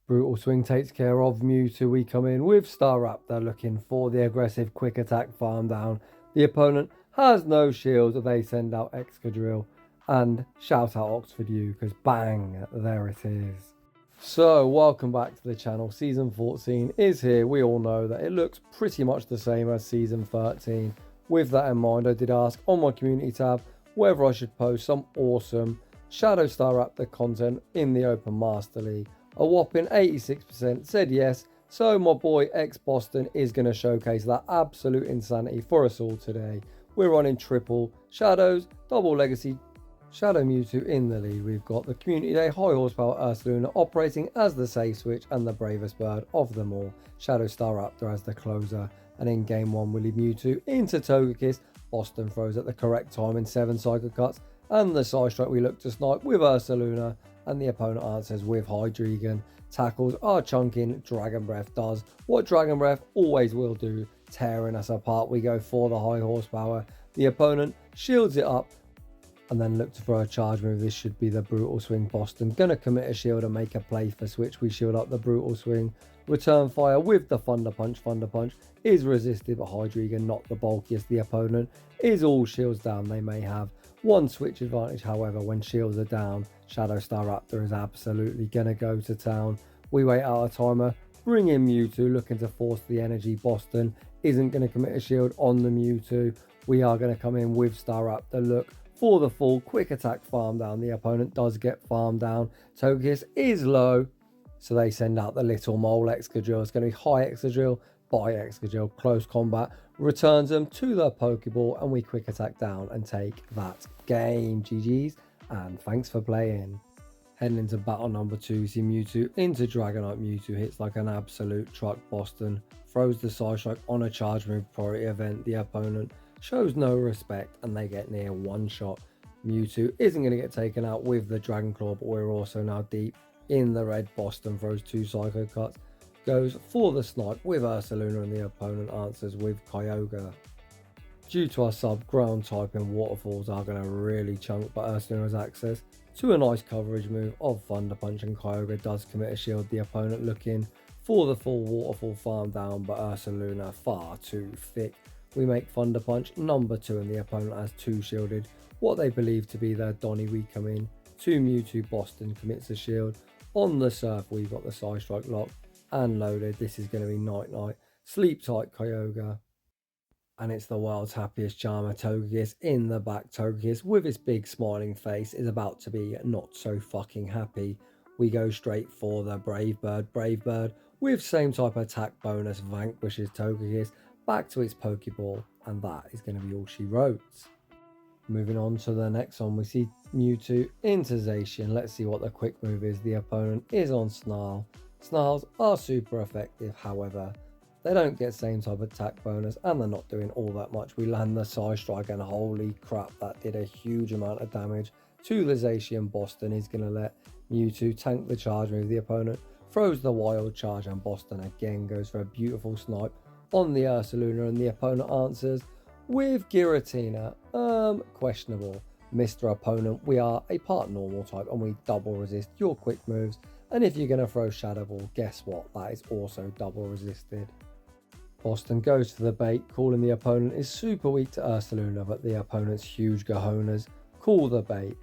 Brutal Swing takes care of Mewtwo. We come in with Staraptor looking for the aggressive quick attack farm down. The opponent has no shield. They send out Excadrill and shout out Oxford U because bang, there it is. So welcome back to the channel. Season 14 is here. We all know that it looks pretty much the same as season 13. With that in mind, I did ask on my community tab whether I should post some awesome Shadow Staraptor content in the Open Master League. A whopping 86% said yes, so my boy XBOSTON is going to showcase that absolute insanity for us all today. We're running triple Shadows, double Legacy Shadow Mewtwo in the lead. We've got the Community Day High Horsepower Ursaluna operating as the safe switch and the bravest bird of them all, Shadow Staraptor as the closer. And in game 1 we lead Mewtwo into Togekiss. Boston throws at the correct time in 7 Psycho Cuts, and the side strike we look to snipe with Ursaluna, and the opponent answers with Hydreigon. Tackles are chunking. Dragon Breath does what Dragon Breath always will do, tearing us apart. We go for the high horsepower. The opponent shields it up and then look to throw a charge move. This should be the Brutal Swing. Boston gonna commit a shield and make a play for switch. We shield up the Brutal Swing. Return fire with the Thunder Punch. Thunder Punch is resisted, but Hydreigon, not the bulkiest. The opponent is all shields down. They may have one switch advantage, however, when shields are down, Shadow Staraptor is absolutely going to go to town. We wait out a timer, bring in Mewtwo, looking to force the energy. Boston isn't going to commit a shield on the Mewtwo. We are going to come in with Staraptor, look for the full quick attack farm down. The opponent does get farmed down. Togekiss is low, so they send out the little mole Excadrill. It's going to be high Excadrill by Excadrill. Close combat returns them to the Pokeball, and we quick attack down and take that game. GG's, and thanks for playing. Heading into battle number 2, see Mewtwo into Dragonite. Mewtwo hits like an absolute truck. Boston throws the side strike on a charge move priority event. The opponent shows no respect and they get near one shot. Mewtwo isn't going to get taken out with the Dragon Claw, but we're also now deep in the red. Boston throws 2 Psycho Cuts, goes for the snipe with Ursaluna, and the opponent answers with Kyogre. Due to our sub-ground typing, waterfalls are going to really chunk, but Ursaluna has access to a nice coverage move of Thunder Punch, and Kyogre does commit a shield. The opponent looking for the full waterfall farm down, but Ursaluna far too thick. We make Thunder Punch number 2, and the opponent has 2 shielded what they believe to be their Donny. We come in to Mewtwo. Boston commits a shield. On the surf, we've got the side strike locked and loaded. This is going to be Night Night. Sleep tight, Kyogre. And it's the world's happiest charmer, Togekiss, in the back. Togekiss, with its big smiling face, is about to be not so fucking happy. We go straight for the Brave Bird. Brave Bird, with same type of attack bonus, vanquishes Togekiss back to its Pokeball, and that is going to be all she wrote. Moving on to the next one, we see Mewtwo into Zacian. Let's see what the quick move is. The opponent is on Snarl. Snarls are super effective, however, they don't get same type of attack bonus and they're not doing all that much. We land the side strike, and holy crap, that did a huge amount of damage to the Zacian. Boston is going to let Mewtwo tank the charge move. The opponent throws the wild charge, and Boston again goes for a beautiful snipe on the Ursaluna, and the opponent answers with Giratina. Questionable. Mr. Opponent, we are a part normal type and we double resist your quick moves, and if you're going to throw Shadow Ball, guess what, that is also double resisted. Boston goes for the bait, calling the opponent is super weak to Ursaluna, but the opponent's huge cojones call the bait.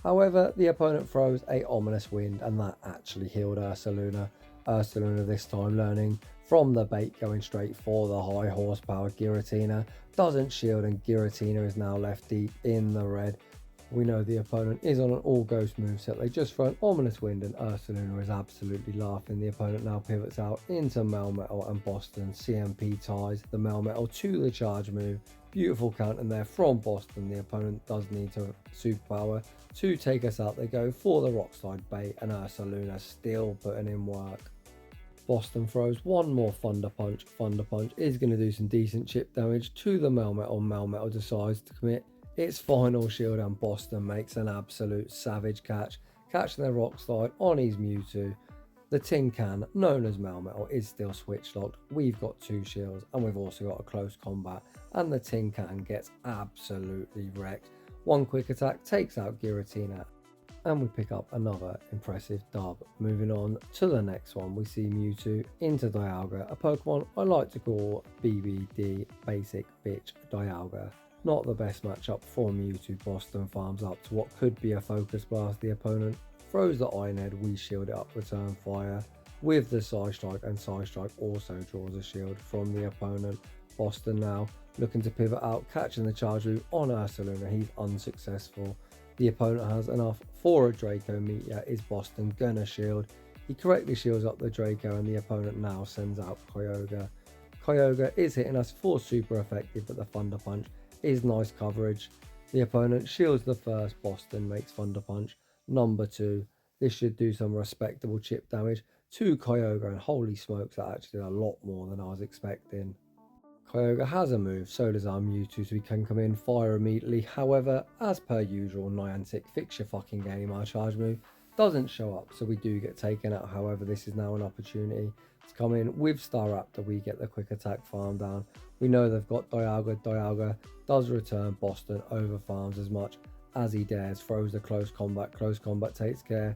However, the opponent throws a ominous wind, and that actually healed Ursaluna. Ursaluna this time learning from the bait, going straight for the high horsepower. Giratina doesn't shield, and Giratina is now left deep in the red. We know the opponent is on an all ghost moveset. They just throw an ominous wind, and Ursaluna is absolutely laughing. The opponent now pivots out into Melmetal, and Boston CMP ties the Melmetal to the charge move. Beautiful count in there from Boston. The opponent does need to superpower to take us out. They go for the rock slide bait, and Ursaluna still putting in work. Boston throws one more Thunder Punch. Thunder Punch is going to do some decent chip damage to the Melmetal. Melmetal decides to commit its final shield, and Boston makes an absolute savage catch, catching the rock slide on his Mewtwo. The tin can, known as Melmetal, is still switch locked. We've got 2 shields, and we've also got a close combat, and the tin can gets absolutely wrecked. One quick attack takes out Giratina, and we pick up another impressive dub. Moving on to the next one, we see Mewtwo into Dialga, a Pokemon I like to call BBD, Basic Bitch Dialga. Not the best matchup for Mewtwo. Boston farms up to what could be a Focus Blast. The opponent throws the Iron Head, we shield it up, return fire with the Side Strike, and Side Strike also draws a shield from the opponent. Boston now looking to pivot out, catching the charge move on Ursaluna. He's unsuccessful. The opponent has enough for a Draco Meteor. Is Boston gonna shield? He correctly shields up the Draco, and the opponent now sends out Kyogre. Kyogre is hitting us for super effective, but the Thunder Punch is nice coverage. The opponent shields the first, Boston makes Thunder Punch number 2. This should do some respectable chip damage to Kyogre, and holy smokes, that actually did a lot more than I was expecting. Kyogre has a move, so does our Mewtwo, so we can come in, fire immediately. However, as per usual, Niantic, fix your fucking game. Our charge move doesn't show up, so we do get taken out. However, this is now an opportunity to come in with Staraptor. We get the quick attack farm down. We know they've got Dialga. Dialga does return. Boston over farms as much as he dares, throws the close combat. Close combat takes care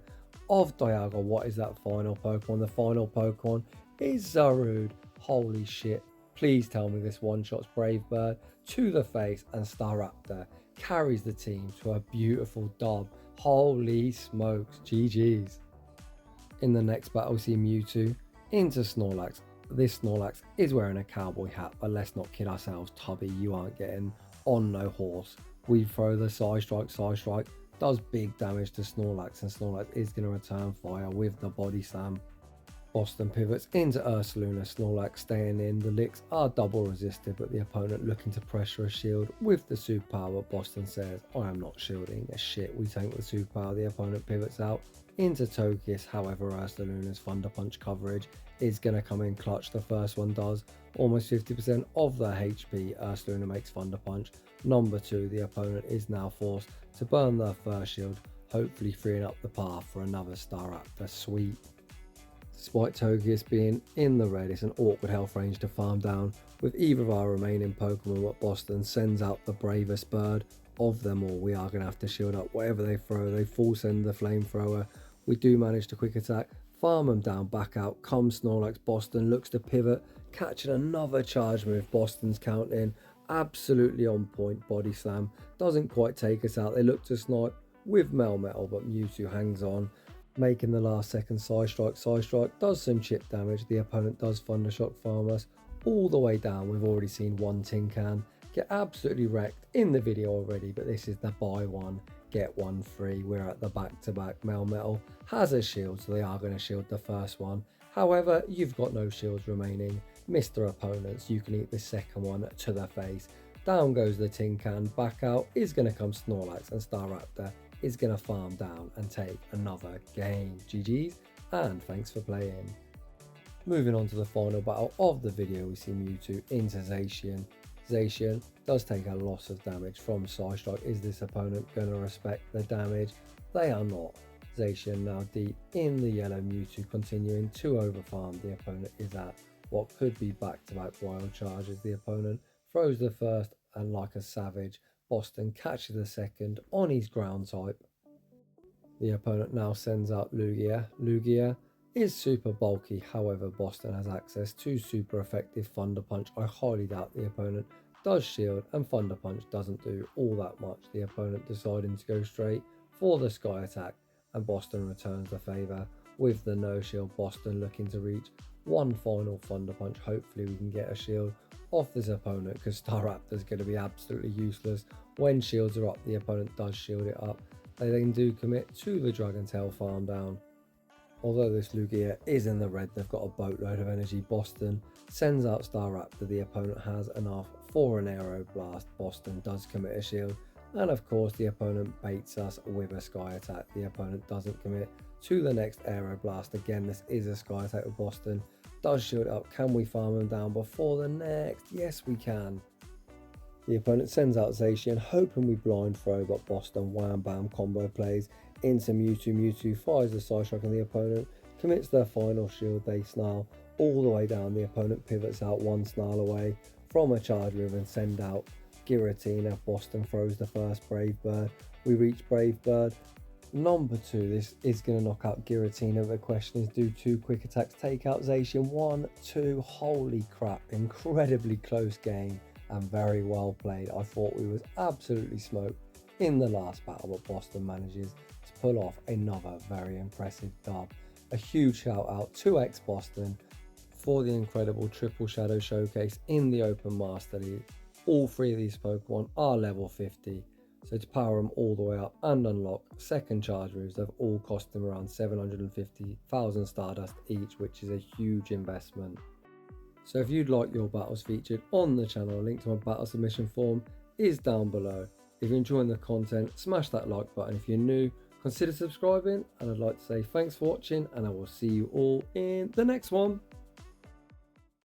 of Dialga. What is that final Pokemon? The final Pokemon is Zarude. Holy shit. Please tell me this one-shots Brave Bird to the face, and Staraptor carries the team to a beautiful dub. Holy smokes, GG's. In the next battle, we see Mewtwo into Snorlax. This Snorlax is wearing a cowboy hat, but let's not kid ourselves, Tubby, you aren't getting on no horse. We throw the Side Strike does big damage to Snorlax, and Snorlax is going to return fire with the Body Slam. Boston pivots into Ursaluna, Snorlax staying in. The licks are double resisted, but the opponent looking to pressure a shield with the superpower. Boston says, I am not shielding a shit. We tank the superpower. The opponent pivots out into Togekiss. However, Ursaluna's Thunder Punch coverage is going to come in clutch. The first one does almost 50% of their HP. Ursaluna makes Thunder Punch number 2. The opponent is now forced to burn their first shield, hopefully freeing up the path for another Staraptor sweep. Despite Togekiss being in the red, it's an awkward health range to farm down with either of our remaining Pokemon, but Boston sends out the bravest bird of them all. We are going to have to shield up whatever they throw. They full send the flamethrower. We do manage to quick attack, farm them down, back out, comes Snorlax. Boston looks to pivot, catching another charge move. Boston's counting, absolutely on point. Body Slam doesn't quite take us out. They look to snipe with Melmetal, but Mewtwo hangs on, making the last second Side Strike. Side Strike does some chip damage. The opponent does Thunder Shock farm us all the way down. We've already seen one tin can get absolutely wrecked in the video already, but this is the buy one get one free. We're at the back-to-back. Melmetal has a shield, so they are going to shield the first one. However, you've got no shields remaining, Mr. Opponents. You can eat the second one to the face. Down goes the tin can. Back out is going to come Snorlax, and Staraptor is going to farm down and take another game. GG's, and thanks for playing. Moving on to the final battle of the video, we see Mewtwo into Zacian. Zacian does take a loss of damage from Side Strike. Is this opponent going to respect the damage? They are not. Zacian now deep in the yellow. Mewtwo continuing to overfarm. The opponent is at what could be back-to-back wild charges. The opponent throws the first, and like a savage, Boston catches the second on his ground type. The opponent now sends out Lugia. Lugia is super bulky, however Boston has access to super effective Thunder Punch. I highly doubt the opponent does shield, and Thunder Punch doesn't do all that much. The opponent deciding to go straight for the Sky Attack, and Boston returns the favour with the no shield. Boston looking to reach one final Thunder Punch. Hopefully we can get a shield off this opponent, because Staraptor is going to be absolutely useless when shields are up. The opponent does shield it up. They then do commit to the Dragon Tail farm down. Although this Lugia is in the red, they've got a boatload of energy. Boston sends out Staraptor. The opponent has enough for an Aero Blast. Boston does commit a shield, and of course the opponent baits us with a Sky Attack. The opponent doesn't commit to the next Aero Blast. Again, this is a Sky Attack with Boston. Does shield up. Can we farm them down before the next? Yes, we can. The opponent sends out Zacian, hoping we blind throw, but Boston wham bam combo plays into Mewtwo. Mewtwo fires the Side Strike, and the opponent commits their final shield. They snarl all the way down. The opponent pivots out one snarl away from a charge move and send out Giratina. Boston throws the first Brave Bird. We reach Brave Bird Number 2, this is going to knock out Giratina. The question is, do 2 quick attacks take out Zacian? 1, 2, holy crap, incredibly close game and very well played. I thought we was absolutely smoked in the last battle, but Boston manages to pull off another very impressive dub. A huge shout out to XBOSTON for the incredible triple shadow showcase in the Open Master League. All 3 of these Pokemon are level 50. So to power them all the way up and unlock second charge moves, they've all cost them around 750,000 Stardust each, which is a huge investment. So if you'd like your battles featured on the channel, a link to my battle submission form is down below. If you're enjoying the content, smash that like button. If you're new, consider subscribing, and I'd like to say thanks for watching, and I will see you all in the next one.